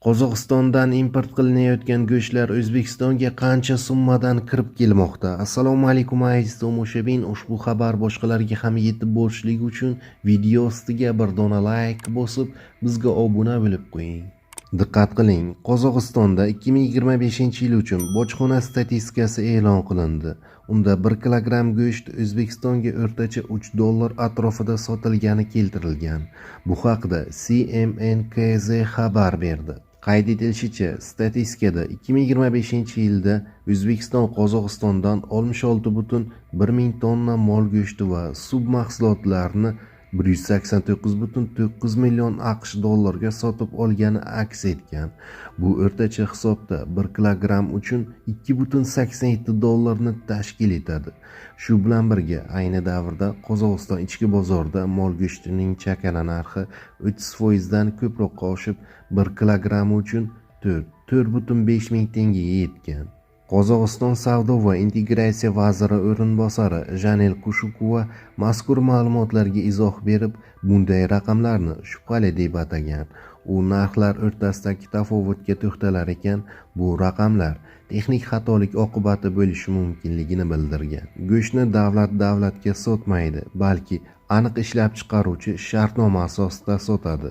Qozog'istondan import qilinayotgan go'shtlar O'zbekistonga qancha summadan kirib kelmoqda? Assalomu alaykum aziz tomoshabin. Ushbu xabar boshqalarga ham yetib borishligi uchun video ostiga bir dona like bosib, bizga obuna bo'lib qo'ying. Diqqat qiling, Qozog'istonda 2025-yil uchun bojxona statistikasi e'lon qilindi. Unda 1 kilogramm go'sht O'zbekistonga o'rtacha $3 atrofida sotilgani keltirilgan. Bu haqda CMNKZ xabar berdi. Qayd etilishicha, statistikada 2025-yilda O'zbekiston Qozog'istondan 66,1 ming tonna mol go'shti va submahsulotlarni 189,9 million AQSh dollarga sotib olgani aks etgan. Bu o'rtacha hisobda 1 kilogramm uchun $2,87 ni tashkil etadi. Shu bilan birga, ayni davrda Qozog'iston ichki bozorida mol go'shtining chakana narxi 30% dan ko'proqqa oshib, 1 kilogramm uchun 4,5 ming tengaga yetgan. Qozog'iston savdo va integratsiya vaziri o'rinbosari Janel Kushukova mazkur ma'lumotlarga izoh berib, bunday raqamlarni shubhali deb atagan. U narxlar o'rtasidagi tafovutga to'xtalar ekan, bu raqamlar texnik xatolik oqibati bo'lishi mumkinligini bildirgan. Go'shtni davlatga sotmaydi, balki aniq ishlab chiqaruvchi shartnoma asosida sotadi.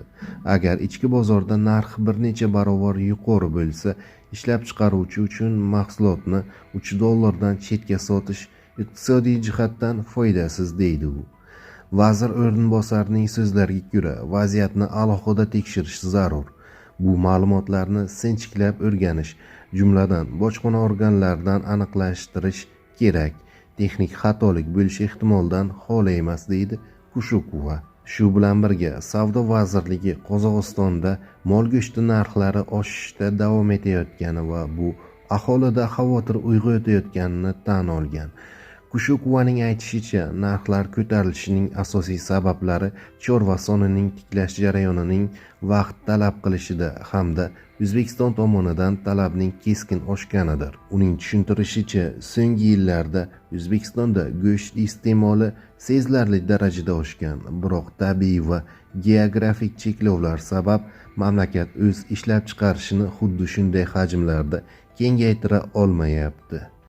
Agar ichki bozorda narx bir necha barobar yuqori bo'lsa, ishlab chiqaruvchi uchun mahsulotni $3 dan chetga sotish iqtisodiy jihatdan foydasiz, deydi u. Vazir o'rinbosarining so'zlariga ko'ra, vaziyatni alohida tekshirish zarur. Bu ma'lumotlarni sinchiklab o'rganish, jumladan bojxona organlaridan aniqlashtirish kerak. Texnik xatolik bo'lishi ehtimoldan xoli emas, deydi Kushukova. Shu bilan birga, Savdo vazirligi Qozog'istonda mol go'shti narxlari oshishda davom etayotgani va bu aholida xavotir uyg'otayotganini tan olgan. Kushukovaning aytishicha, narxlar ko'tarilishining asosiy sabablari chorva sonining tiklash jarayonining vaqt talab qilishida hamda O'zbekiston tomonidan talabning keskin oshganidir. Uning tushuntirishicha, so'nggi yillarda O'zbekistonda go'sht iste'moli sezilarli darajada oshgan, biroq tabiiy va geografik cheklovlar sabab mamlakat o'z ishlab chiqarishini xuddi shunday hajmlarda kengaytira olmayapti.